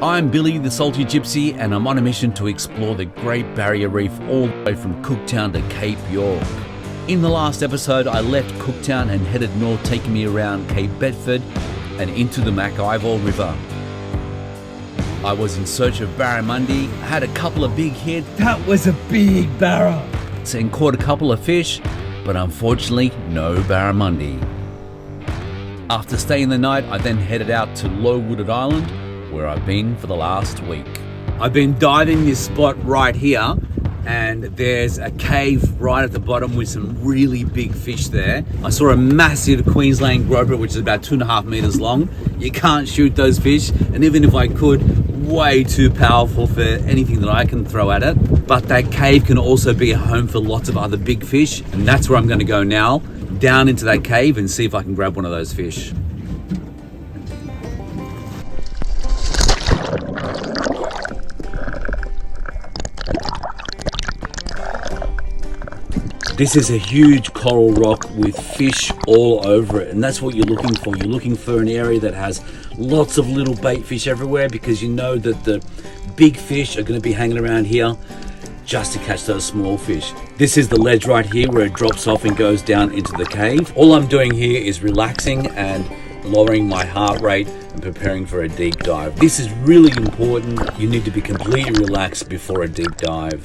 I'm Billy the Salty Gypsy, and I'm on a mission to explore the Great Barrier Reef all the way from Cooktown to Cape York. In the last episode, I left Cooktown and headed north, taking me around Cape Bedford and into the McIvor River. I was in search of barramundi. I had a couple of big hits. That was a big barra. And caught a couple of fish, but unfortunately, no barramundi. After staying the night, I then headed out to Low Wooded Island, where I've been for the last week. I've been diving this spot right here, and there's a cave right at the bottom with some really big fish there. I saw a massive Queensland grouper, which is about 2.5 meters long. You can't shoot those fish, and even if I could, way too powerful for anything that I can throw at it. But that cave can also be a home for lots of other big fish, and that's where I'm going to go now, down into that cave and see if I can grab one of those fish. This is a huge coral rock with fish all over it, and that's what you're looking for. You're looking for an area that has lots of little bait fish everywhere, because you know that the big fish are going to be hanging around here just to catch those small fish. This is the ledge right here where it drops off and goes down into the cave. All I'm doing here is relaxing and lowering my heart rate and preparing for a deep dive. This is really important. You need to be completely relaxed before a deep dive.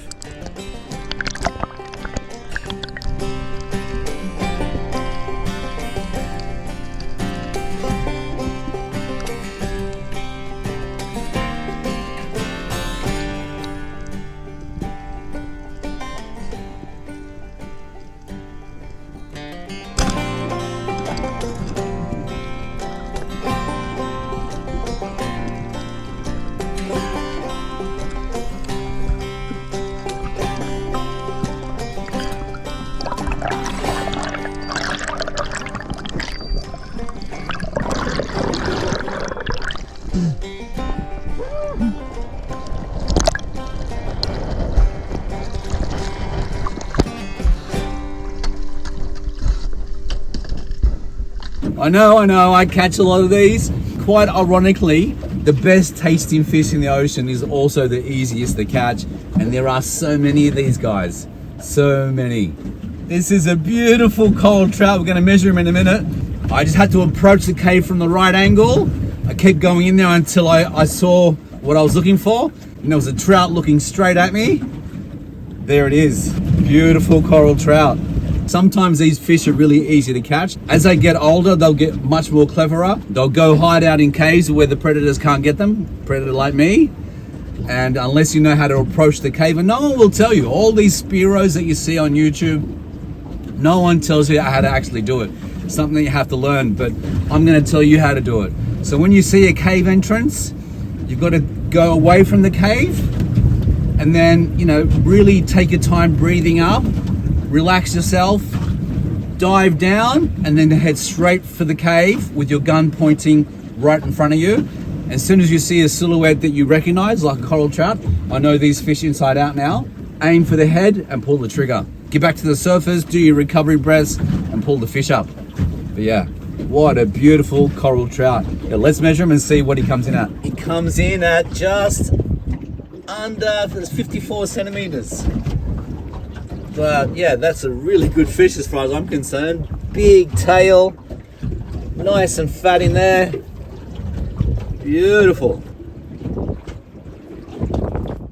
I know, I catch a lot of these. Quite ironically, the best tasting fish in the ocean is also the easiest to catch, and there are so many of these guys. So many. This is a beautiful coral trout. We're going to measure him in a minute. I just had to approach the cave from the right angle. I kept going in there until I saw what I was looking for, and there was a trout looking straight at me. There it is. Beautiful coral trout. Sometimes these fish are really easy to catch. As they get older, they'll get much more cleverer. They'll go hide out in caves where the predators can't get them, predator like me. And unless you know how to approach the cave, and no one will tell you, all these Spiros that you see on YouTube, no one tells you how to actually do it. It's something that you have to learn, but I'm gonna tell you how to do it. So when you see a cave entrance, you've got to go away from the cave, and then, really take your time breathing up. Relax yourself, dive down, and then head straight for the cave with your gun pointing right in front of you. As soon as you see a silhouette that you recognize, like a coral trout, I know these fish inside out now, aim for the head and pull the trigger. Get back to the surface, do your recovery breaths, and pull the fish up. But yeah, what a beautiful coral trout. Yeah, let's measure him and see what he comes in at. He comes in at just under 54 centimeters. But yeah, that's a really good fish as far as I'm concerned. Big tail, nice and fat in there. Beautiful.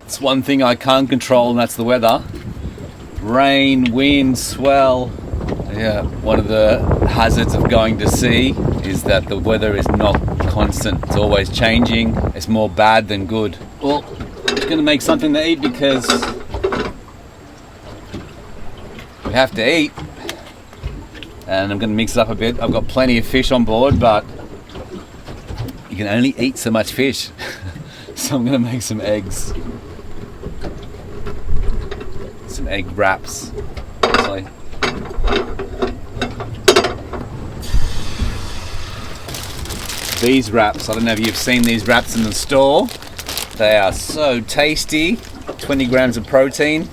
It's one thing I can't control, and that's the weather. Rain, wind, swell. Yeah, one of the hazards of going to sea is that the weather is not constant. It's always changing. It's more bad than good. Well, I'm just gonna make something to eat because we have to eat, and I'm going to mix it up a bit. I've got plenty of fish on board, but you can only eat so much fish. So I'm going to make some eggs, some egg wraps actually. These wraps, I don't know if you've seen these wraps in the store. They are so tasty. 20 grams of protein.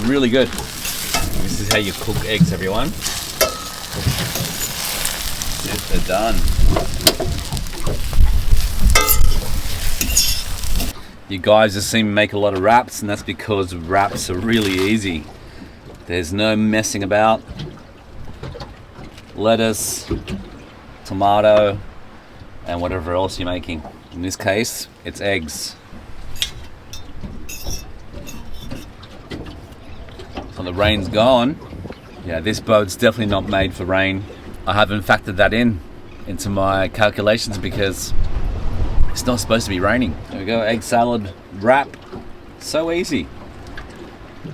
Really good. This is how you cook eggs, everyone. Yep, they're done. You guys just seem to make a lot of wraps, and that's because wraps are really easy. There's no messing about. Lettuce, tomato, and whatever else you're making. In this case, it's eggs. So the rain's gone. Yeah, this boat's definitely not made for rain. I haven't factored that into my calculations because it's not supposed to be raining. There we go, egg salad wrap. So easy.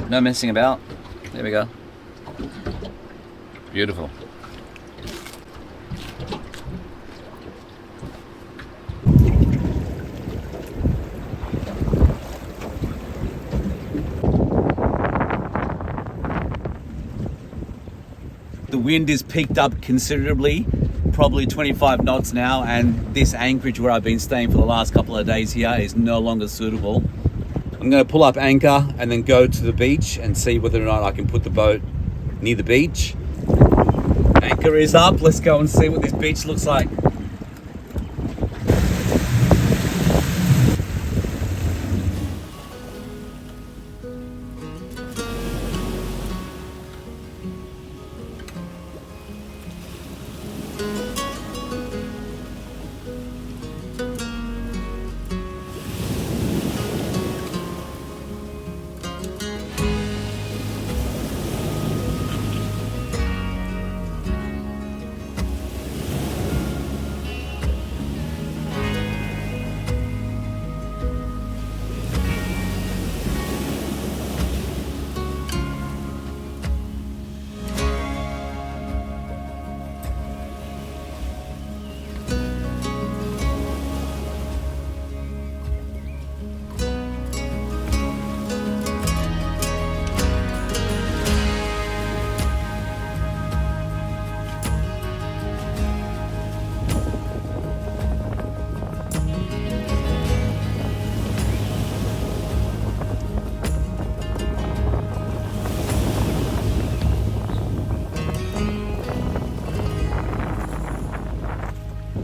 No messing about. There we go. Beautiful. The wind is picked up considerably, probably 25 knots now, and this anchorage where I've been staying for the last couple of days here is no longer suitable. I'm going to pull up anchor and then go to the beach and see whether or not I can put the boat near the beach. Anchor is up. Let's go and see what this beach looks like.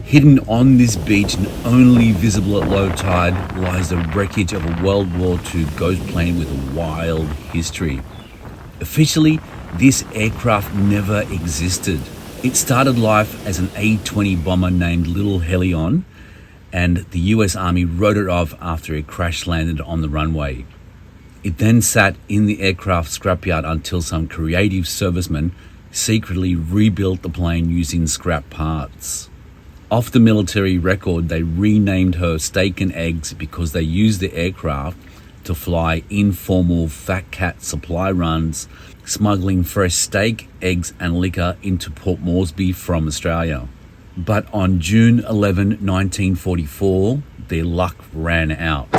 Hidden on this beach and only visible at low tide lies the wreckage of a World War II ghost plane with a wild history. Officially, this aircraft never existed. It started life as an A-20 bomber named Little Helion, and the US Army wrote it off after it crash landed on the runway. It then sat in the aircraft scrapyard until some creative servicemen secretly rebuilt the plane using scrap parts. Off the military record, they renamed her Steak and Eggs because they used the aircraft to fly informal fat cat supply runs, smuggling fresh steak, eggs and liquor into Port Moresby from Australia. But on June 11, 1944, their luck ran out.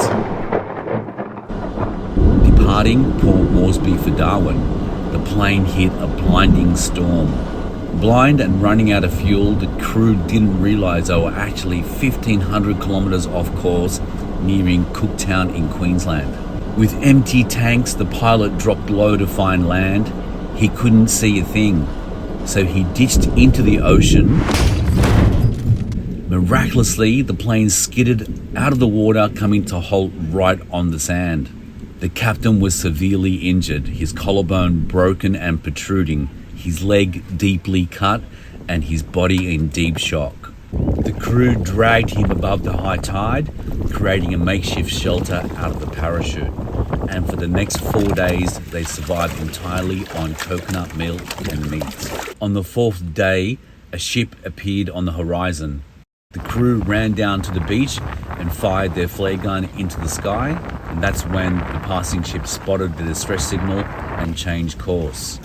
Departing Port Moresby for Darwin, the plane hit a blinding storm. Blind and running out of fuel, the crew didn't realise they were actually 1,500 kilometres off course, nearing Cooktown in Queensland. With empty tanks, the pilot dropped low to find land. He couldn't see a thing, so he ditched into the ocean. Miraculously, the plane skidded out of the water, coming to halt right on the sand. The captain was severely injured, his collarbone broken and protruding, his leg deeply cut, and his body in deep shock. The crew dragged him above the high tide, creating a makeshift shelter out of the parachute. And for the next 4 days, they survived entirely on coconut milk and meat. On the fourth day, a ship appeared on the horizon. The crew ran down to the beach and fired their flare gun into the sky, and that's when the passing ship spotted the distress signal and changed course.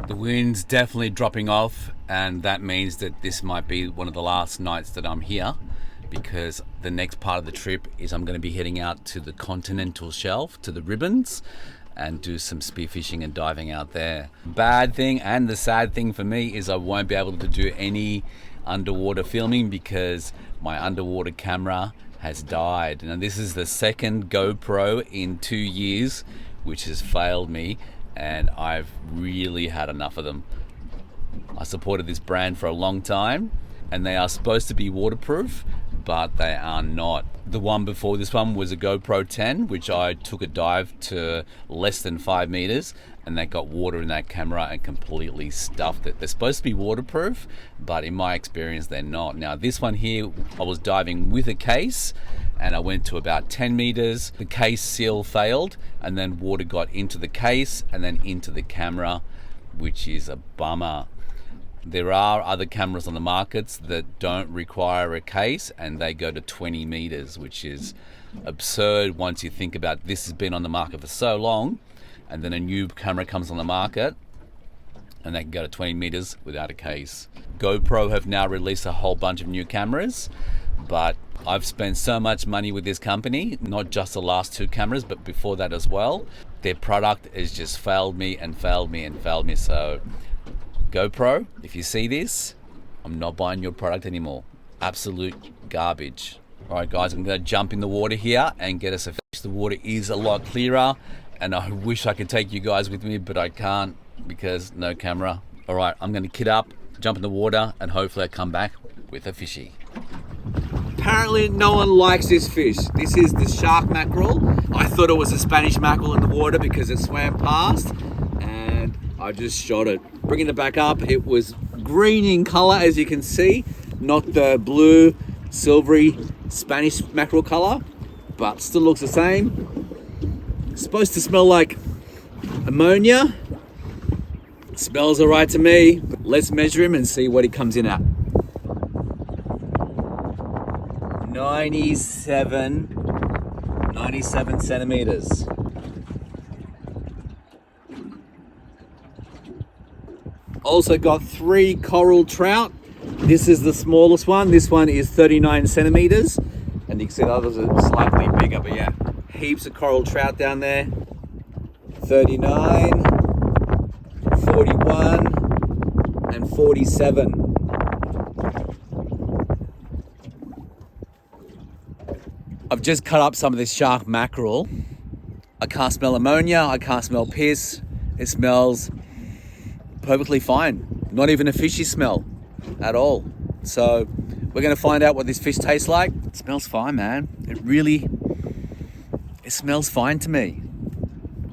The wind's definitely dropping off, and that means that this might be one of the last nights that I'm here, because the next part of the trip is I'm going to be heading out to the continental shelf, to the Ribbons, and do some spearfishing and diving out there. Bad thing and the sad thing for me is I won't be able to do any underwater filming because my underwater camera has died. Now this is the second GoPro in 2 years which has failed me, and I've really had enough of them. I supported this brand for a long time, and they are supposed to be waterproof, but they are not. The one before this one was a GoPro 10, which I took a dive to less than 5 meters, and that got water in that camera and completely stuffed it. They're supposed to be waterproof, but in my experience, they're not. Now, this one here, I was diving with a case, and I went to about 10 meters. The case seal failed, and then water got into the case and then into the camera, which is a bummer. There are other cameras on the markets that don't require a case, and they go to 20 meters, which is absurd once you think about this has been on the market for so long, and then a new camera comes on the market and they can go to 20 meters without a case. GoPro have now released a whole bunch of new cameras, but I've spent so much money with this company, not just the last 2 cameras, but before that as well. Their product has just failed me and failed me and failed me. So GoPro, if you see this, I'm not buying your product anymore. Absolute garbage. All right, guys, I'm going to jump in the water here and get us a fish. The water is a lot clearer, and I wish I could take you guys with me, but I can't because no camera. All right, I'm going to kit up, jump in the water, and hopefully I come back with a fishy. Apparently no one likes this fish. This is the shark mackerel. I thought it was a Spanish mackerel in the water because it swam past, and I just shot it. Bringing it back up, it was green in color, as you can see, not the blue, silvery Spanish mackerel color, but still looks the same. It's supposed to smell like ammonia. Smells all right to me. Let's measure him and see what he comes in at. 97 centimeters. Also got 3 coral trout. This is the smallest one. This one is 39 centimeters. And you can see the others are slightly bigger, but yeah, heaps of coral trout down there. 39, 41, and 47. I've just cut up some of this shark mackerel. I can't smell ammonia, I can't smell piss. It smells perfectly fine. Not even a fishy smell at all. So we're gonna find out what this fish tastes like. It smells fine, man. It smells fine to me.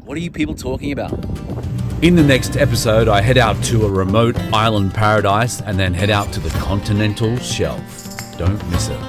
What are you people talking about? In the next episode, I head out to a remote island paradise and then head out to the continental shelf. Don't miss it.